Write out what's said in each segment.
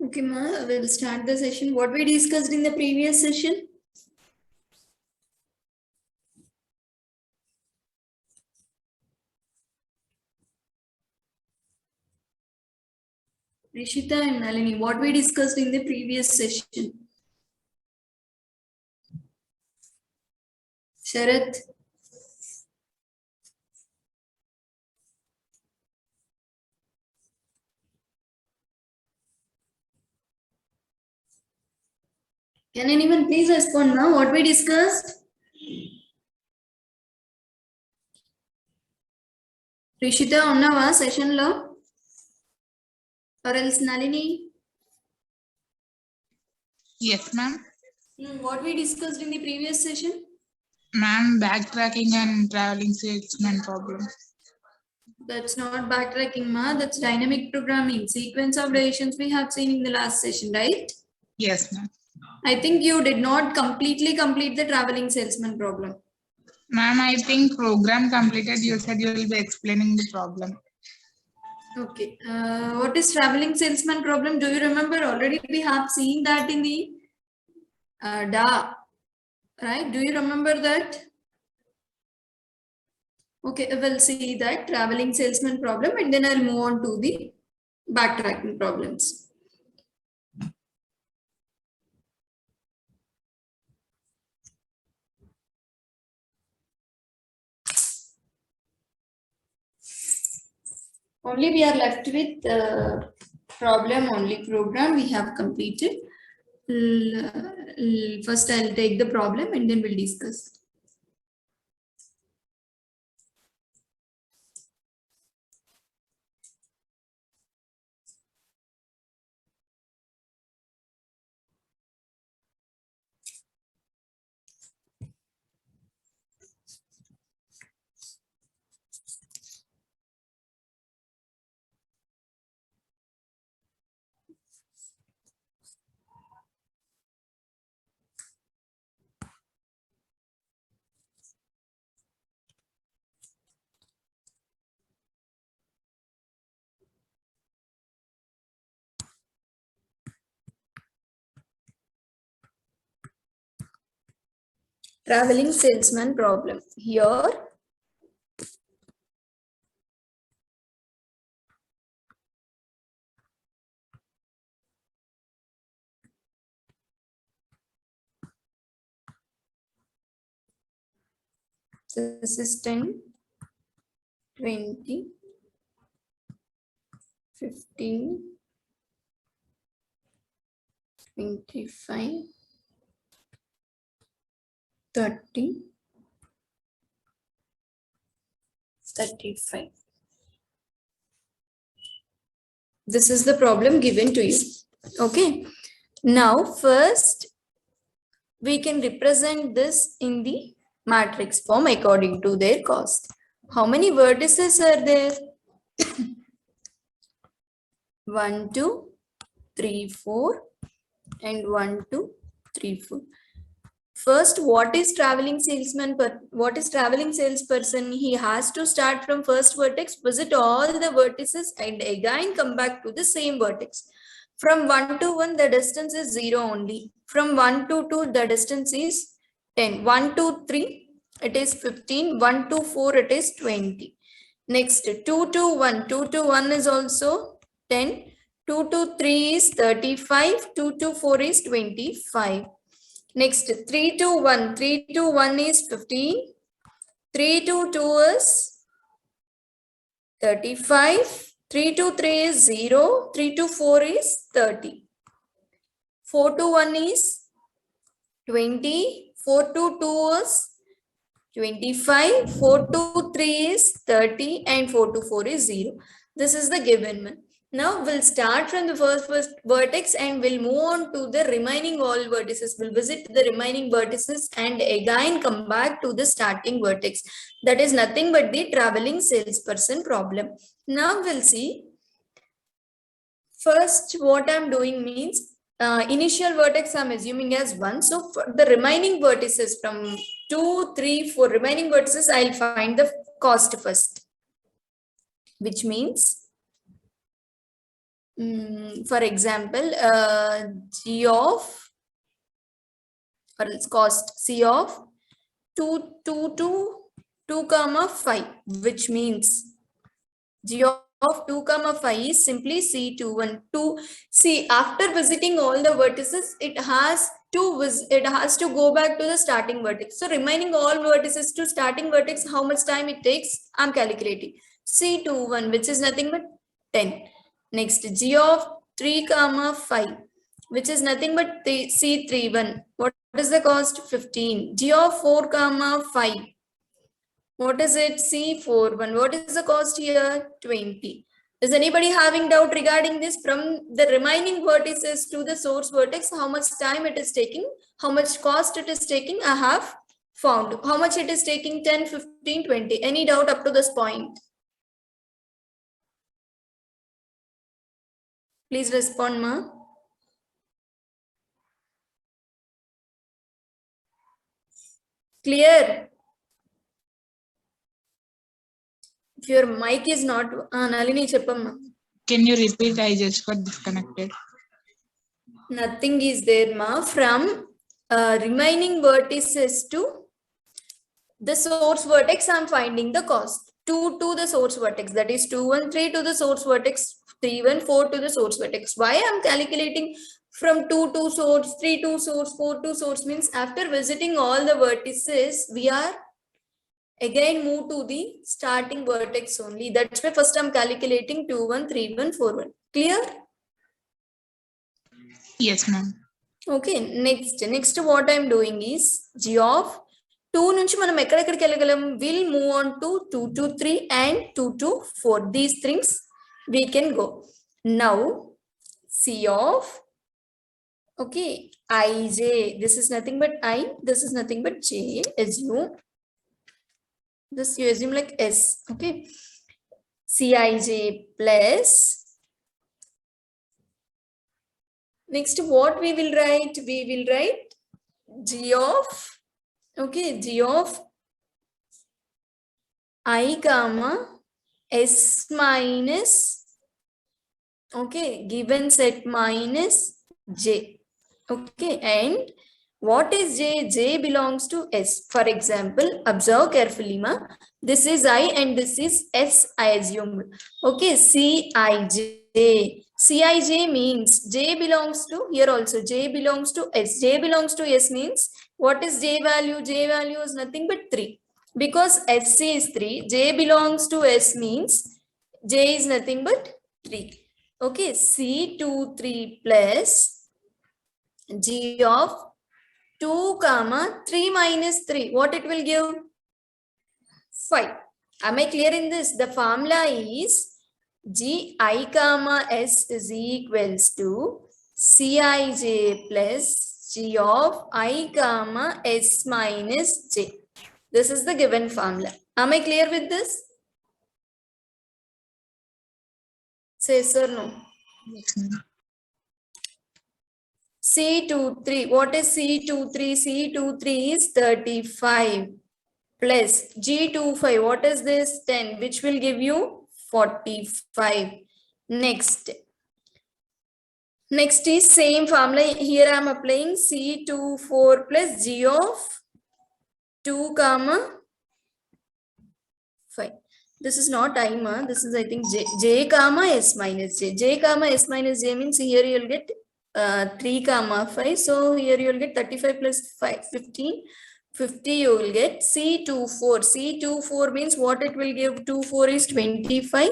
Okay, ma, we'll start the session. What we discussed in the previous session? Rishita and Nalini, what we discussed in the previous session? Sharath? Can anyone please respond now? What we discussed? Rishita, unnava session lo? Or else Nalini? Yes, ma'am. What we discussed in the previous session? Ma'am, backtracking and traveling salesman problem. That's not backtracking, ma. That's dynamic programming. Sequence of decisions we have seen in the last session, right? Yes, ma'am. I think you did not completely complete the traveling salesman problem. Ma'am, I think program completed. You said you will be explaining the problem. Okay. What is traveling salesman problem? Do you remember? Already we have seen that in the DA, right? Do you remember that? Okay, we'll see that traveling salesman problem and then I'll move on to the backtracking problems. Only we are left with problem only program we have completed. First I'll take the problem and then we'll discuss. Traveling salesman problem. Here, this is 10, 20, 15, 25, 30, 35. This is the problem given to you. Okay. Now, first, we can represent this in the matrix form according to their cost. How many vertices are there? 1, 2, 3, 4, and 1, 2, 3, 4. First, what is traveling salesman? What is traveling salesperson? He has to start from first vertex, visit all the vertices, and again come back to the same vertex. From 1 to 1, the distance is 0 only. From 1 to 2, the distance is 10. 1 to 3, it is 15. 1 to 4, it is 20. Next, 2 to 1. 2 to 1 is also 10. 2 to 3 is 35. 2 to 4 is 25. Next, 3 to 1. 3 to 1 is 15. 3 to 2 is 35. 3 to 3 is 0. 3 to 4 is 30. 4 to 1 is 20. 4 to 2 is 25. 4 to 3 is 30. And 4 to 4 is 0. This is the given one. Now we'll start from the first vertex and we'll move on to the remaining all vertices. We'll visit the remaining vertices and again come back to the starting vertex. That is nothing but the traveling salesperson problem. Now we'll see. First, what I'm doing means initial vertex I'm assuming as 1. So for the remaining vertices from 2, 3, 4 remaining vertices, I'll find the cost first. Which means for example, g of, or else cost c of 2 comma 5, which means g of 2 comma 5 is simply C21. See, after visiting all the vertices, it has to go back to the starting vertex. So remaining all vertices to starting vertex, how much time it takes? I'm calculating. C21, which is nothing but 10. Next, g of 3 comma 5, which is nothing but C31. What is the cost? 15. G of 4 comma 5. What is it? C41. What is the cost here? 20. Is anybody having doubt regarding this? From the remaining vertices to the source vertex, how much time it is taking, how much cost it is taking, I have found. How much it is taking? 10, 15, 20. Any doubt up to this point? Please respond, ma. Clear? If your mic is not, Nalini Cheppamma. Can you repeat? I just got disconnected. Nothing is there, ma. From remaining vertices to the source vertex, I'm finding the cost. 2 to the source vertex, that is 2, 1, 3 to the source vertex, 3, 1, 4 to the source vertex. Why I'm calculating from 2 to source, 3 to source, 4 to source? Means after visiting all the vertices, we are again move to the starting vertex only. That's why first I'm calculating 2, 1, 3, 1, 4, 1. Clear? Yes, ma'am. Okay, next what I'm doing is g of 2 నుంచి మనం ఎక్కడెక్కడికి వెళ్ళగలం? We'll move on to 2 to 3 and 2 to 4. These things we can go. Now c of, okay, ij, this is nothing but I, this is nothing but j. Assume this, you assume like s. Okay, cij plus, next what we will write? We will write g of, okay, g of I comma s minus, okay, given set minus j. Okay, and what is j? J belongs to s. For example, observe carefully, ma. This is I and this is s, I assume. Okay, cij. Cij means j belongs to, here also j belongs to s. J belongs to s means what is j value? J value is nothing but 3. Because sc is 3, j belongs to s means j is nothing but 3. Okay, C23 plus g of 2 comma 3 minus 3. What it will give? 5. Am I clear in this? The formula is g I comma s is equals to cij plus g of I comma s minus j. This is the given formula. Am I clear with this? Say yes or no. Yes, ma'am. C23. What is C23? C23 is 35 plus G25. What is this? 10, which will give you 45. Next is same formula. Here I am applying C24 plus G of 2 comma 5. This is not I, ma. This is, I think, j comma s minus j. J comma s minus j means here you will get 3 comma 5. So here you will get 35 plus 5, 15. 50 you will get C24. C24 means what it will give? 24 is 25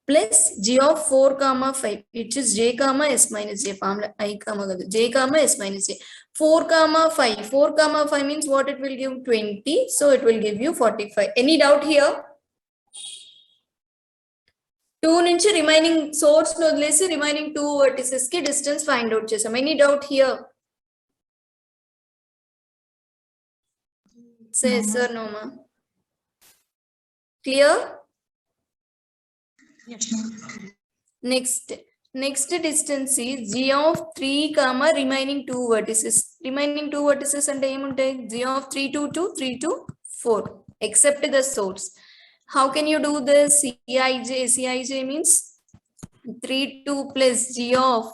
plus g of 4 comma 5, which is j comma s minus j. Formula I comma j comma s minus j. 4 comma 5. 4 comma 5 means what it will give? 20. So it will give you 45. Any doubt here? 2 నుంచి remaining source ను వదిలేసి remaining 2 vertices కి distance find out చేసాం. Any doubt here? Say yes or no, ma. Clear? Yes, ma'am. Next distance is g of 3 comma remaining 2 vertices. Remaining 2 vertices అంటే ఏముంటాయి? g of 3 to 2, 3 to 4, except the source. How can you do this? Cij means 3, 2 plus g of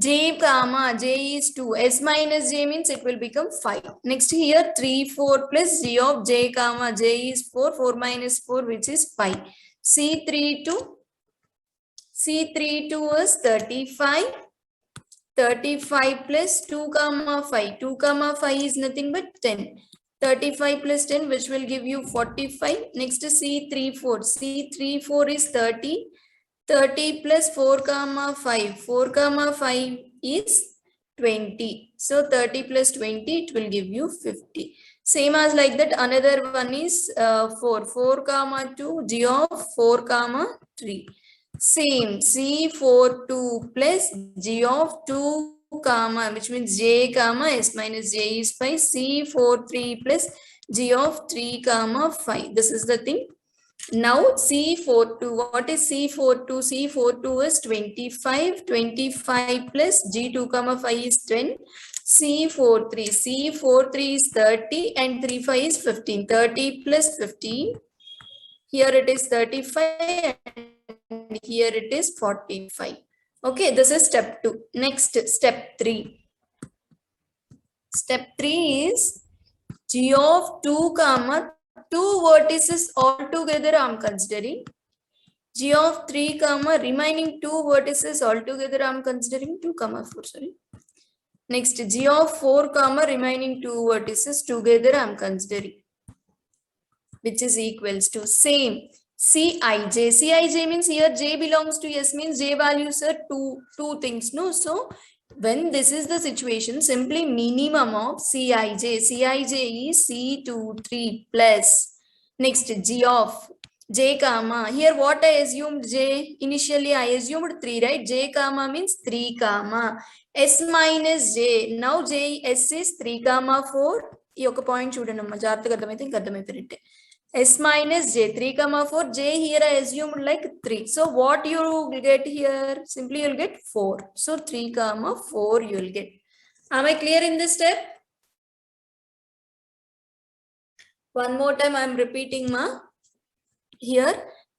j comma j is 2. S minus j means it will become 5. Next here 3, 4 plus g of j comma j is 4. 4 minus 4 which is 5. C32 is 35. 35 plus 2 comma 5. 2 comma 5 is nothing but 10. 35 plus 10 which will give you 45. Next C34. C34 is 30. 30 plus 4 comma 5. 4 comma 5 is 20. So 30 plus 20 it will give you 50. Same as like that another one is 4. 4 comma 2 g of 4 comma 3. Same C42 plus g of 2 comma which means j comma s minus j is 5. C43 plus g of 3 comma 5. This is the thing. Now C42, what is C42? C42 is 25, 25 plus G2 comma 5 is 10. C43 is 30 and 35 is 15. 30 plus 15, here it is 35 and here it is 45. Okay, this is step 2. Next, step 3. Step 3 is G of 2 comma 2 vertices altogether I am considering. G of 3 comma remaining 2 vertices altogether I am considering 2 comma 4, sorry. Next G of 4 comma remaining 2 vertices together I am considering, which is equals to same Cij. Cij means here J belongs to S means J values are two things, no? So when this is the situation, simply minimum of Cij. Cij is C23 plus next G of J comma. Here what I assumed J, initially I assumed 3, right? J comma means 3 comma. S minus J. Now J S is 3 comma 4. ఈ ఒక point చూడండి అమ్మా, జాగ్రత్తగా అర్థమైతే ఇంకా అర్థమైపోయినట్టే. S minus J 3 comma 4. J here I assumed like 3. So what you will get here? Simply you'll get 4. So 3 comma 4 you'll get. Am I clear in this step? One more time I am repeating ma. Here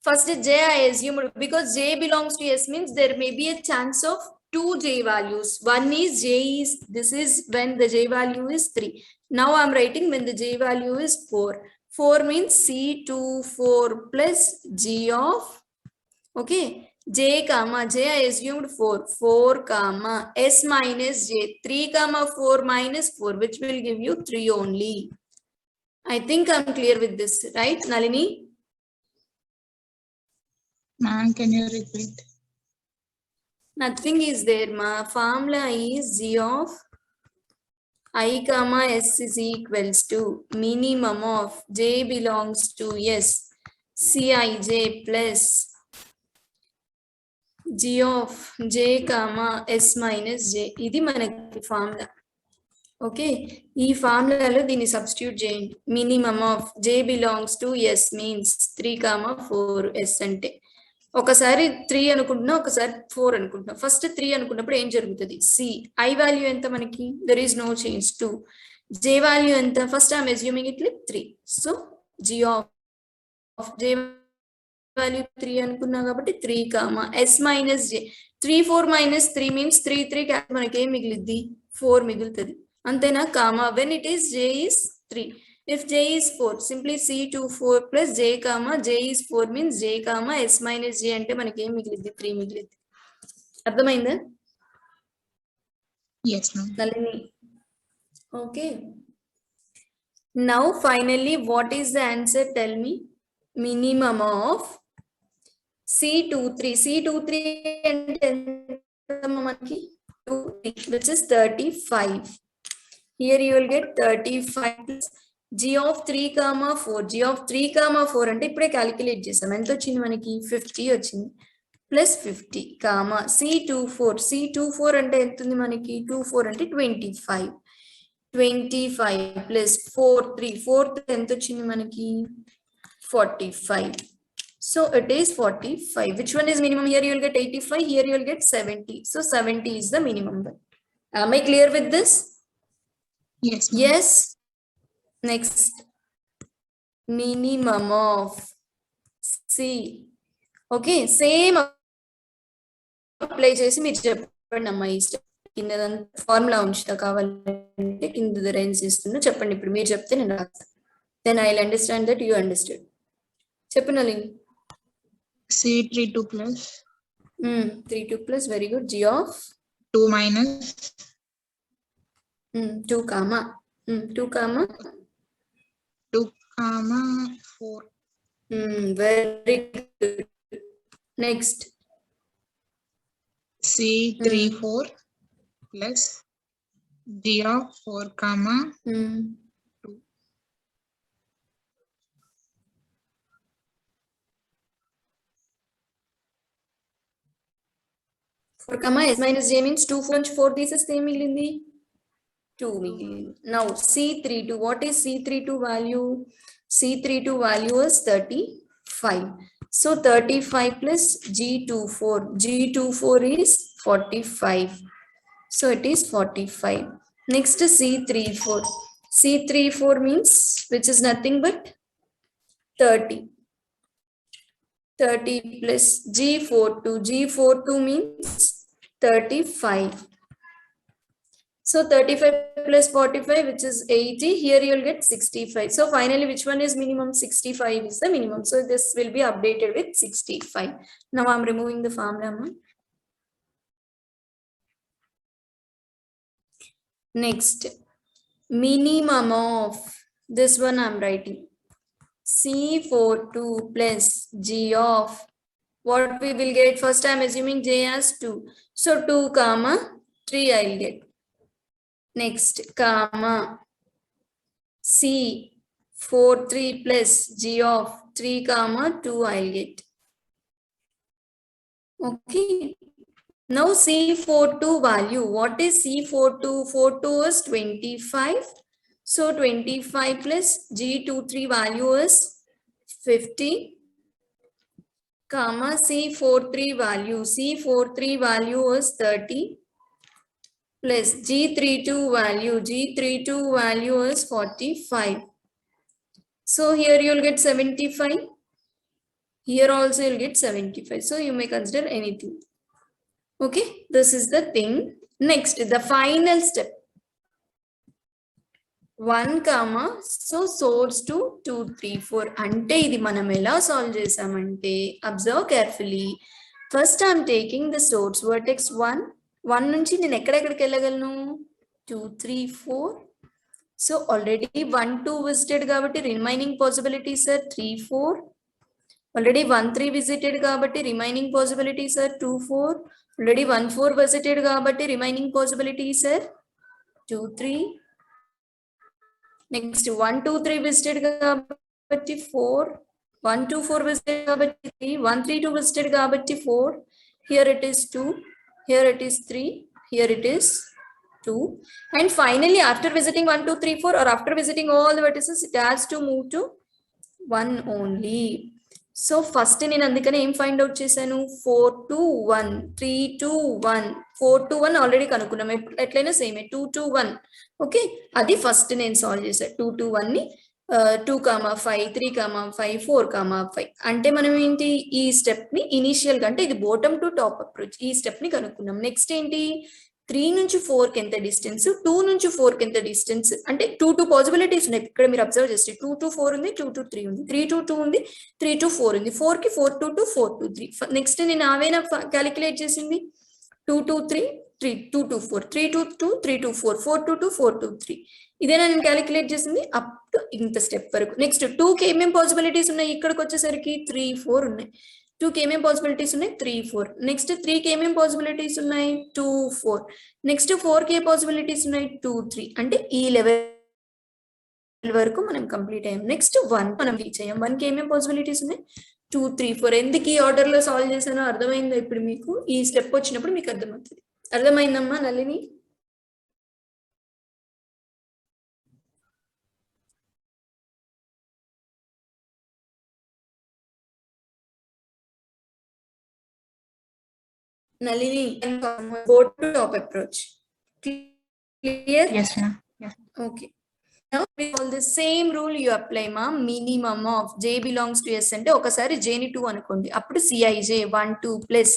first J I assumed because J belongs to S means there may be a chance of 2 J values. One is J is, this is when the J value is 3. Now I am writing when the J value is 4. 4 means C24 plus G of, okay, J comma, J I assumed 4, 4 comma, S minus J, 3 comma 4 minus 4, which will give you 3 only. I think I'm clear with this, right, Nalini? Ma'am, can you repeat? Nothing is there, ma. Formula is G of I comma S is equals to minimum of J belongs to S, Cij plus G of J comma S minus J. Idi manaki formula. Okay, ee formula lo dini substitute cheyandi. Minimum of J belongs to S means 3 comma 4 S ante. ఒకసారి 3 అనుకుంటున్నా, ఒకసారి 4 అనుకుంటున్నా. First 3 అనుకున్నప్పుడు ఏం జరుగుతుంది? C I value ఎంత మనకి? There is no change. 2 J value ఎంత? First I'm assuming it like 3. So G of J value 3 అనుకున్నా కాబట్టి 3 comma S minus J. 3 4 minus 3 means 3 3 మనకి ఏం మిగిలిద్ది? 4 మిగులుతుంది, అంతేనా? Comma when it is J is 3. If J is 4, simply C24 plus J comma J is 4 means J comma S minus J ante manaki em migiliddi? 3 migiliddi. Ardhamainda? Yes, ma'am. Nalini. Okay. Now finally, what is the answer? Tell me. Minimum of C23. C23 ante manaki 2, which is 35. Here you will get 35 plus G of 3 comma 4. G of 3 comma 4 అంటే ఇప్పుడే calculate చేసాం. ఎంత వచ్చింది మనకి? 50 వచ్చింది. Plus 50 comma C24 అంటే ఎంత ఉంది మనకి? 24 అంటే 25. 25 ప్లస్ 4 ఎంత వచ్చింది మనకి? 45. So it is 45. Which one is minimum? Here you will get 85. Here you will get 70. So 70 is the minimum one. Am I clear with this? Yes, ma'am. Yes. Next, minimum of C. Okay, same apply చేసి మీరు చెప్పండి అమ్మా. ఈ step కింద formula ఉంచుతా, కావాలంటే కింద range ఇస్తున్నా చెప్పండి. ఇప్పుడు మీరు చెప్తే నేను రాస్తాను. Then I will understand that you understand. చెప్పు Nalini. C32 plus 32 plus, very good. G of 2 minus 2 comma 2 comma 2 comma 4. very good. Next C34 plus G of 4 comma 2. 4 comma s minus j means 2 నుంచి 4 తీసేస్తే ఏం మిగిలింది? 2 మిగిలింది. Now C32, what is C32 value? C32 value is 35. So 35 plus G24. G24 is 45. So it is 45. Next C34. C34 means, which is nothing but 30. 30 plus G42. G42 means 35. So 35 plus 45, which is 80. Here you will get 65. So finally, which one is minimum? 65 is the minimum. So this will be updated with 65. Now I'm removing the formula. Next, minimum of this one I'm writing. C42 plus G of what we will get? First I'm assuming J as 2. So 2 comma 3 I'll get. Next, comma C43 plus G of 3 comma 2 I'll get. Okay. Now C42 value. What is C42? 42 is 25. So 25 plus G23 value is 50. Comma C43 value. C43 value is 30. Plus G32 value. G32 value is 45. So here you will get 75. Here also you will get 75. So you may consider anything. Okay, this is the thing. Next, the final step. 1 comma, so source to 2, 3, 4. Ante idi manam ela solve chesamante, observe carefully. First I am taking the source vertex 1. 1 nunchi nenu ekkadiki ellagalanu? 2, 3, 4. So already 1, 2 visited kabatti remaining possibilities are 3, 4. Already 1, 3 visited kabatti remaining possibilities are 2, 4. Already 1, 4 visited kabatti remaining possibilities are 2, 3. Next 1, 2, 3 visited kabatti 4. 1, 2, 4 visited kabatti 3. 1, 3, 2 visited kabatti 4. Here it is 2. Here it is 3. Here it is 2. And finally, after visiting 1, 2, 3, 4, or after visiting all the vertices, it has to move to 1 only. So first నేను అందుకనే ఏం find out చేశాను? 4 to 1, 3 to 1, 4 to 1 already కనుక్కున్నాం. ఎట్లయినా సేమే 2 to 1. Okay, అది first నేను solve చేశాను. 2 to 1 ని 2, 5, 3, 5, 4, 5. అంటే మనం ఏంటి, ఈ స్టెప్ ని ఇనిషియల్ గా, అంటే ఇది బాటమ్ టు టాప్ అప్రోచ్, ఈ స్టెప్ ని కనుక్కున్నాం. నెక్స్ట్ ఏంటి, 3 నుంచి 4 కి ఎంత డిస్టెన్స్, 2 నుంచి 4 కి ఎంత డిస్టెన్స్, అంటే 2 పాసిబిలిటీస్ ఉన్నాయి ఇక్కడ మీరు అబ్జర్వ్ చేస్తే. 2 to 4 ఉంది, 2 to 3 ఉంది, 3 to 2 ఉంది, 3 to 4 ఉంది, 4 కి 4 to 2, 4 to 3. నెక్స్ట్ నేను ఆవేనా క్యాలిక్యులేట్ చేసింది 2 to 3, 3, 2 to 4, 3 to 2, 3 to 4, 4 to 2, 4 to 3. ఇదేనా నేను క్యాలిక్యులేట్ చేసింది అప్ టు ఇంత స్టెప్ వరకు. నెక్స్ట్ 2 కి ఏమేమి పాసిబిలిటీస్ ఉన్నాయి, ఇక్కడికి వచ్చేసరికి 3, 4 ఉన్నాయి. 2 కి ఏమేమి పాసిబిలిటీస్ ఉన్నాయి, 3, 4. నెక్స్ట్ 3 కి ఏమేమి పాసిబిలిటీస్ ఉన్నాయి, 2, 4. నెక్స్ట్ 4 కి ఏ పాసిబిలిటీస్ ఉన్నాయి, 2, 3. అంటే ఈ లెవెల్ వరకు మనం కంప్లీట్ అయ్యాం. నెక్స్ట్ 1 మనం రీచ్ అయ్యాం. 1 కి ఏమేమి పాసిబిలిటీస్ ఉన్నాయి, 2, 3, 4. ఎందుకు ఈ ఆర్డర్ లో సాల్వ్ చేశానో అర్థమైందా? ఇప్పుడు మీకు ఈ స్టెప్ వచ్చినప్పుడు మీకు అర్థమవుతుంది. అర్థమైందమ్మా Nalini? Nalini, go to top approach. Clear? Yes, ma'am. Yes. Okay. Now with all the same rule you apply, ma. Minimum of j belongs to s ante okasari j ni 2 anukondi. Appudu Cij 1, 2 plus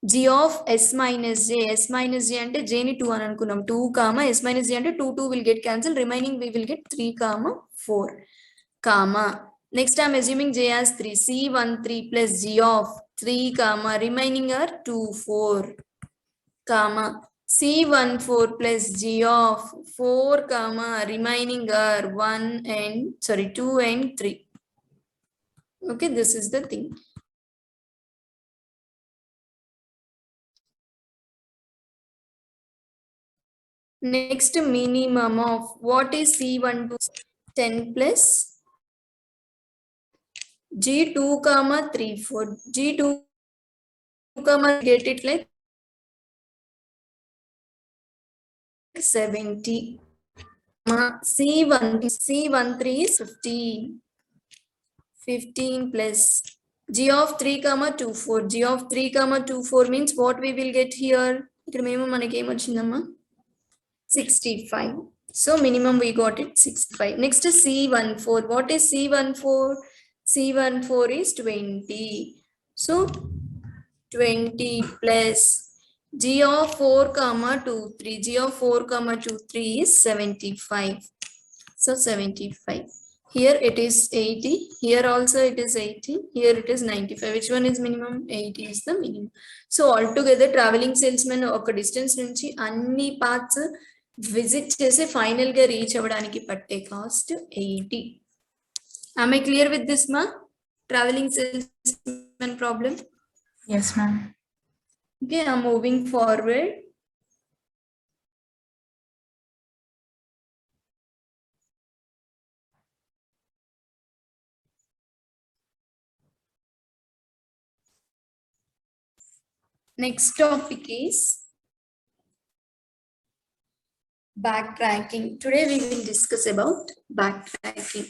g of s minus j అంటే j ని 2 అని అనుకున్నాం 2 comma s minus j అంటే 2 will get cancelled, remaining we will get 3 comma 4 comma. Next I'm assuming j as 3, c13 plus g of 3 comma remaining are 2 4 comma c14 plus g of 4 comma remaining are 2 and 3. Okay, this is the thing. Next, minimum of what is c12? 10 plus g2 comma 3 4 g2 comma get it like 70 c13 is 15 plus g of 3 comma 2 4 g of 3 comma 2 4 means what we will get here ikkada memo manaki em vachindamma 65. So minimum we got it 65. Next is c14. What is c14? c14 is 20. So 20 plus g of 4 comma 2 3 g of 4 comma 2 3 is 75. So 75. Here it is 80. Here also it is 80. Here it is 95. Which one is minimum? 80 is the minimum. So altogether traveling salesman oka distance nunchi anni paths visit chese final ga reach avvadaniki patte cost 80. Am I clear with this, ma? Traveling salesman problem? Yes, ma'am. Okay, I'm moving forward. Next topic is backtracking. Today we will discuss about backtracking.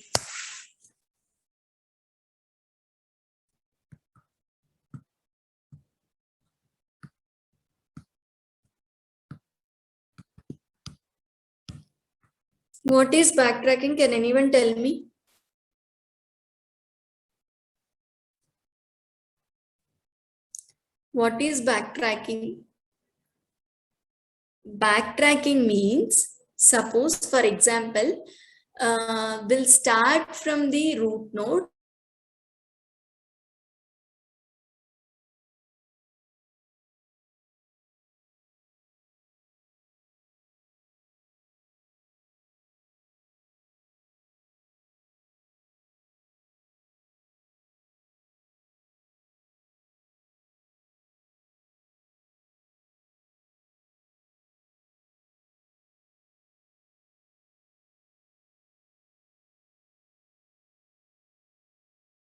What is backtracking? Can anyone tell me? What is backtracking? Backtracking means, suppose for example, we'll start from the root node